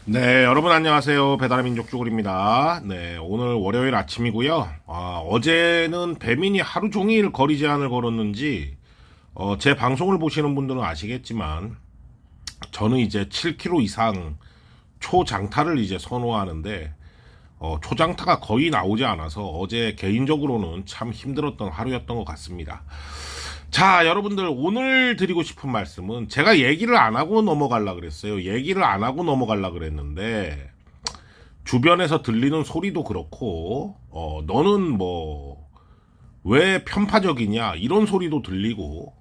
네, 여러분 안녕하세요. 배달의 민족 쭈글입니다. 네, 오늘 월요일 아침이고요. 어제는 배민이 하루 종일 거리 제한을 걸었는지 제 방송을 보시는 분들은 아시겠지만 저는 이제 7km 이상 초장타를 이제 선호하는데 초장타가 거의 나오지 않아서 어제 개인적으로는 참 힘들었던 하루였던 것 같습니다. 자, 여러분들 오늘 드리고 싶은 말씀은 제가 얘기를 안 하고 넘어가려고 그랬어요. 얘기를 안 하고 넘어가려고 그랬는데 주변에서 들리는 소리도 그렇고 너는 뭐 왜 편파적이냐 이런 소리도 들리고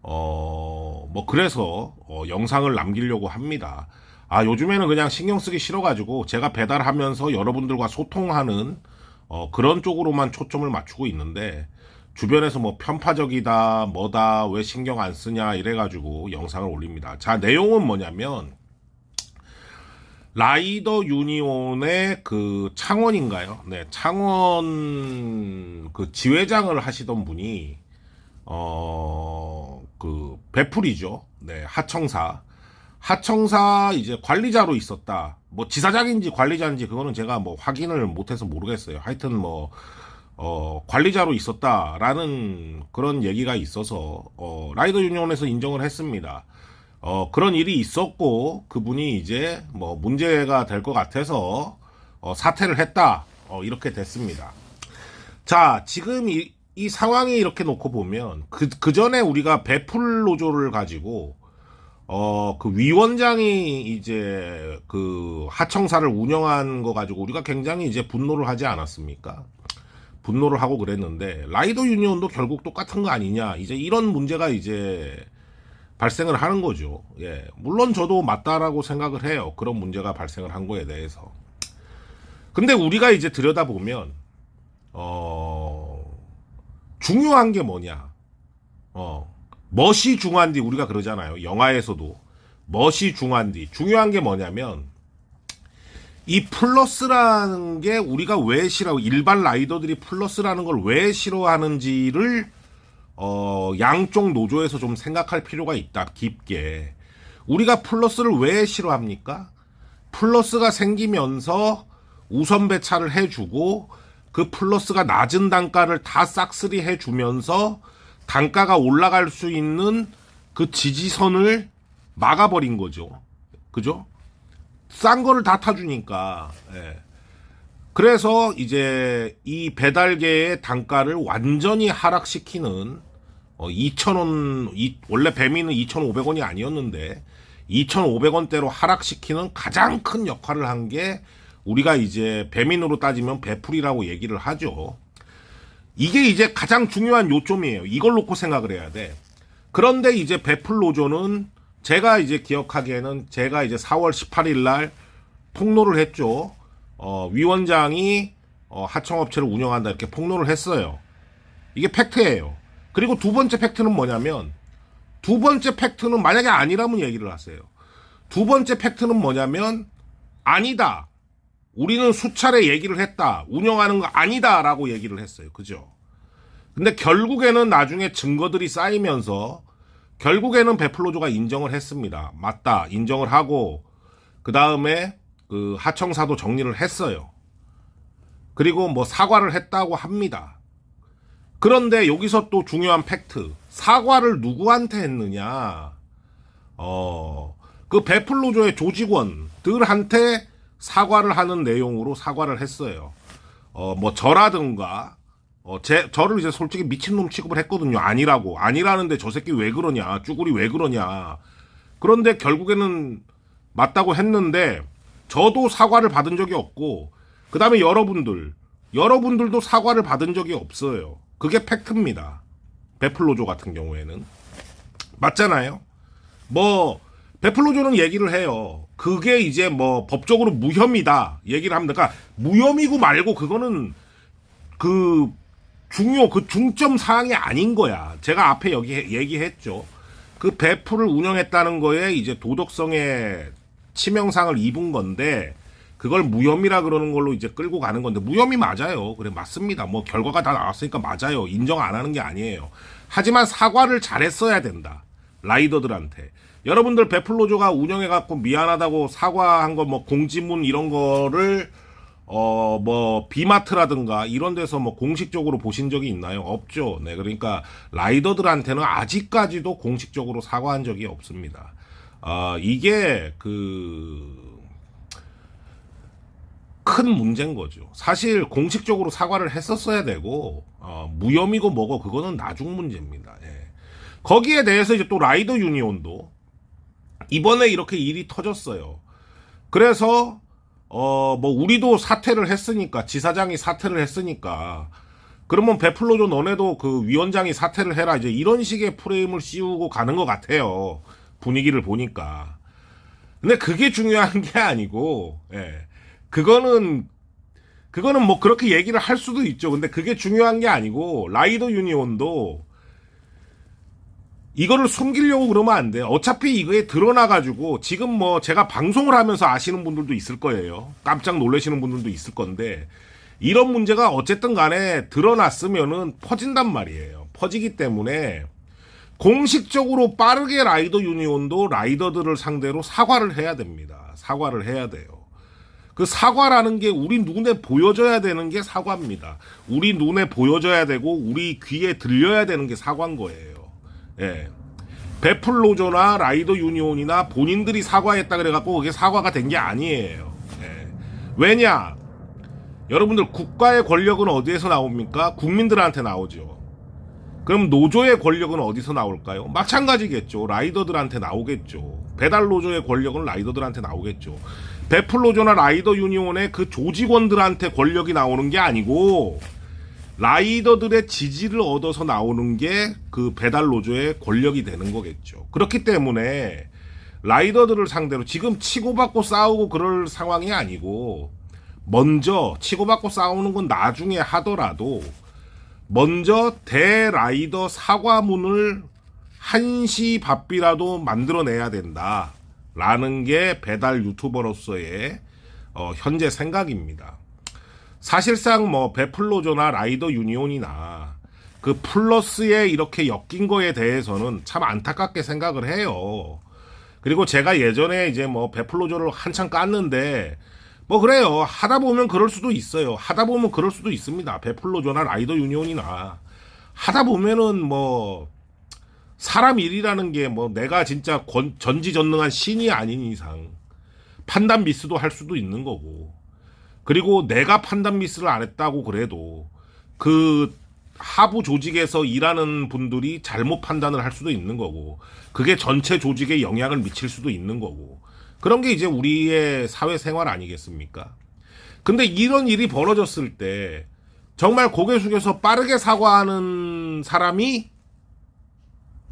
뭐 그래서 영상을 남기려고 합니다. 요즘에는 그냥 신경 쓰기 싫어가지고 제가 배달하면서 여러분들과 소통하는 그런 쪽으로만 초점을 맞추고 있는데 주변에서 뭐 편파적이다 뭐다 왜 신경 안 쓰냐 이래가지고 영상을 올립니다. 자, 내용은 뭐냐면 라이더 유니온의 그 창원인가요? 네, 창원 그 지회장을 하시던 분이 그 배풀이죠. 네, 하청사 이제 관리자로 있었다. 뭐 지사장인지 관리자인지 그거는 제가 뭐 확인을 못해서 모르겠어요. 하여튼 뭐 관리자로 있었다라는 그런 얘기가 있어서 라이더 유니온에서 인정을 했습니다. 그런 일이 있었고 그분이 이제 뭐 문제가 될 것 같아서 사퇴를 했다. 이렇게 됐습니다. 자, 지금 이 상황이 이렇게 놓고 보면 그 전에 우리가 배풀 노조를 가지고 그 위원장이 이제 그 하청사를 운영한 거 가지고 우리가 굉장히 이제 분노를 하지 않았습니까? 분노를 하고 그랬는데 라이더 유니온도 결국 똑같은 거 아니냐 이제 이런 문제가 이제 발생을 하는 거죠. 예, 물론 저도 맞다라고 생각을 해요. 그런 문제가 발생을 한 거에 대해서. 근데 우리가 이제 들여다보면 중요한 게 뭐냐? 멋이 중요한디 우리가 그러잖아요. 영화에서도 멋이 중요한디 중요한 게 뭐냐면 이 플러스라는 게 우리가 왜 싫어, 일반 라이더들이 플러스라는 걸 왜 싫어하는지를 양쪽 노조에서 좀 생각할 필요가 있다. 깊게. 우리가 플러스를 왜 싫어합니까? 플러스가 생기면서 우선 배차를 해주고 그 플러스가 낮은 단가를 다 싹쓸이 해주면서 단가가 올라갈 수 있는 그 지지선을 막아버린 거죠. 그죠? 싼 거를 다 타주니까. 예. 그래서 이제 이 배달계의 단가를 완전히 하락시키는 2,000원, 원래 배민은 2,500원이 아니었는데 2,500원대로 하락시키는 가장 큰 역할을 한 게 우리가 이제 배민으로 따지면 배풀이라고 얘기를 하죠. 이게 이제 가장 중요한 요점이에요. 이걸 놓고 생각을 해야 돼. 그런데 이제 배풀 노조는 제가 이제 기억하기에는 제가 이제 4월 18일 날 폭로를 했죠. 위원장이 하청업체를 운영한다 이렇게 폭로를 했어요. 이게 팩트예요. 그리고 두 번째 팩트는 뭐냐면 두 번째 팩트는 만약에 아니라면 얘기를 하세요. 두 번째 팩트는 뭐냐면 아니다. 우리는 수차례 얘기를 했다. 운영하는 거 아니다라고 얘기를 했어요. 그죠? 근데 결국에는 나중에 증거들이 쌓이면서 결국에는 배풀노조가 인정을 했습니다. 맞다. 인정을 하고 그 다음에 그 하청사도 정리를 했어요. 그리고 뭐 사과를 했다고 합니다. 그런데 여기서 또 중요한 팩트. 사과를 누구한테 했느냐. 그 배풀노조의 조직원들한테 사과를 하는 내용으로 사과를 했어요. 뭐 저라든가 저를 이제 솔직히 미친놈 취급을 했거든요. 아니라는데 저 새끼 왜 그러냐. 쭈구리 왜 그러냐. 그런데 결국에는 맞다고 했는데 저도 사과를 받은 적이 없고 그 다음에 여러분들도 사과를 받은 적이 없어요. 그게 팩트입니다. 배풀노조 같은 경우에는. 맞잖아요. 뭐 배풀노조는 얘기를 해요. 그게 이제 뭐 법적으로 무혐의다 얘기를 합니다. 그러니까 무혐의고 말고 그거는 그 중점 사항이 아닌 거야. 제가 앞에 여기 얘기했죠. 그 배풀을 운영했다는 거에 이제 도덕성의 치명상을 입은 건데 그걸 무혐의라 그러는 걸로 이제 끌고 가는 건데 무혐의 맞아요. 그래 맞습니다. 뭐 결과가 다 나왔으니까 맞아요. 인정 안 하는 게 아니에요. 하지만 사과를 잘했어야 된다. 라이더들한테. 여러분들 베풀로조가 운영해갖고 미안하다고 사과한 거 뭐 공지문 이런 거를 뭐 비마트라든가 이런 데서 뭐 공식적으로 보신 적이 있나요? 없죠. 네, 그러니까 라이더들한테는 아직까지도 공식적으로 사과한 적이 없습니다. 이게 큰 문제인 거죠. 사실 공식적으로 사과를 했었어야 되고 무혐의고 뭐고 그거는 나중 문제입니다. 예. 거기에 대해서 이제 또 라이더 유니온도 이번에 이렇게 일이 터졌어요. 그래서 뭐 우리도 사퇴를 했으니까, 지사장이 사퇴를 했으니까 그러면 베풀로조 너네도 그 위원장이 사퇴를 해라, 이제 이런 식의 프레임을 씌우고 가는 것 같아요. 분위기를 보니까. 근데 그게 중요한 게 아니고, 예. 그거는 뭐 그렇게 얘기를 할 수도 있죠. 근데 그게 중요한 게 아니고, 라이더 유니온도 이거를 숨기려고 그러면 안 돼요. 어차피 이거에 드러나가지고, 지금 뭐 제가 방송을 하면서 아시는 분들도 있을 거예요. 깜짝 놀라시는 분들도 있을 건데, 이런 문제가 어쨌든 간에 드러났으면은 퍼진단 말이에요. 퍼지기 때문에 공식적으로 빠르게 라이더 유니온도 라이더들을 상대로 사과를 해야 됩니다. 사과를 해야 돼요. 그 사과라는 게 우리 눈에 보여져야 되는 게 사과입니다. 우리 눈에 보여져야 되고 우리 귀에 들려야 되는 게 사과인 거예요. 예. 베풀로조나 라이더 유니온이나 본인들이 사과했다 그래갖고 그게 사과가 된 게 아니에요. 예. 왜냐? 여러분들 국가의 권력은 어디에서 나옵니까? 국민들한테 나오죠. 그럼 노조의 권력은 어디서 나올까요? 마찬가지겠죠. 라이더들한테 나오겠죠. 배달 노조의 권력은 라이더들한테 나오겠죠. 베풀로조나 라이더 유니온의 그 조직원들한테 권력이 나오는 게 아니고 라이더들의 지지를 얻어서 나오는 게 그 배달 노조의 권력이 되는 거겠죠. 그렇기 때문에 라이더들을 상대로 지금 치고받고 싸우고 그럴 상황이 아니고, 먼저 치고받고 싸우는 건 나중에 하더라도 먼저 대라이더 사과문을 한시바삐라도 만들어내야 된다라는 게 배달 유튜버로서의 현재 생각입니다. 사실상 뭐 베풀로조나 라이더 유니온이나 그 플러스에 이렇게 엮인 거에 대해서는 참 안타깝게 생각을 해요. 그리고 제가 예전에 이제 뭐 베풀로조를 한참 깠는데, 뭐 그래요. 하다 보면 그럴 수도 있어요. 하다 보면 그럴 수도 있습니다. 베풀로조나 라이더 유니온이나 하다 보면은 뭐 사람 일이라는 게 뭐 내가 진짜 전지전능한 신이 아닌 이상 판단 미스도 할 수도 있는 거고, 그리고 내가 판단 미스를 안 했다고 그래도 그 하부 조직에서 일하는 분들이 잘못 판단을 할 수도 있는 거고, 그게 전체 조직에 영향을 미칠 수도 있는 거고, 그런 게 이제 우리의 사회생활 아니겠습니까? 근데 이런 일이 벌어졌을 때 정말 고개 숙여서 빠르게 사과하는 사람이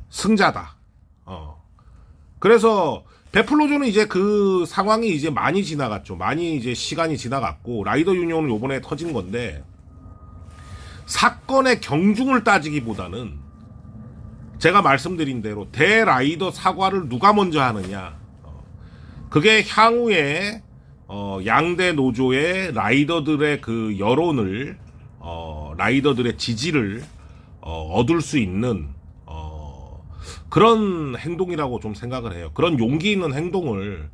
승자다. 그래서 베풀로조는 이제 그 상황이 이제 많이 지나갔죠. 많이 이제 시간이 지나갔고, 라이더 유니온은 요번에 터진 건데, 사건의 경중을 따지기보다는 제가 말씀드린 대로 대라이더 사과를 누가 먼저 하느냐, 그게 향후에 양대 노조의 라이더들의 그 여론을, 라이더들의 지지를 얻을 수 있는 그런 행동이라고 좀 생각을 해요. 그런 용기 있는 행동을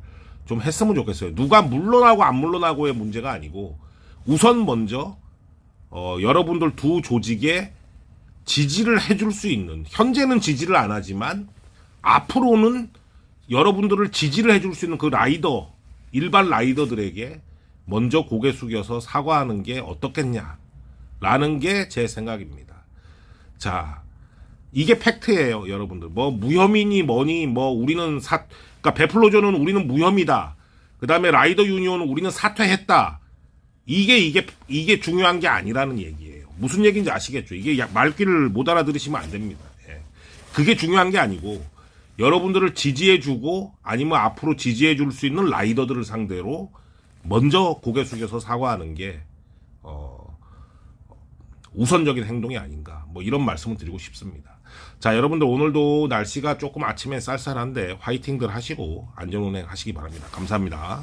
좀 했으면 좋겠어요. 누가 물러나고 안 물러나고의 문제가 아니고, 우선 먼저 여러분들 두 조직에 지지를 해줄 수 있는, 현재는 지지를 안 하지만 앞으로는 여러분들을 지지를 해줄 수 있는 그 라이더, 일반 라이더들에게 먼저 고개 숙여서 사과하는 게 어떻겠냐라는 게 제 생각입니다. 자, 이게 팩트예요, 여러분들. 뭐 무혐의니 뭐니, 뭐 우리는 그러니까 베풀로조는 우리는 무혐의다. 그 다음에 라이더 유니온은 우리는 사퇴했다. 이게 중요한 게 아니라는 얘기예요. 무슨 얘기인지 아시겠죠? 이게 말귀를 못 알아들으시면 안 됩니다. 예. 그게 중요한 게 아니고, 여러분들을 지지해주고 아니면 앞으로 지지해줄 수 있는 라이더들을 상대로 먼저 고개 숙여서 사과하는 게 우선적인 행동이 아닌가, 뭐 이런 말씀을 드리고 싶습니다. 자, 여러분들 오늘도 날씨가 조금 아침에 쌀쌀한데 화이팅들 하시고 안전운행 하시기 바랍니다. 감사합니다.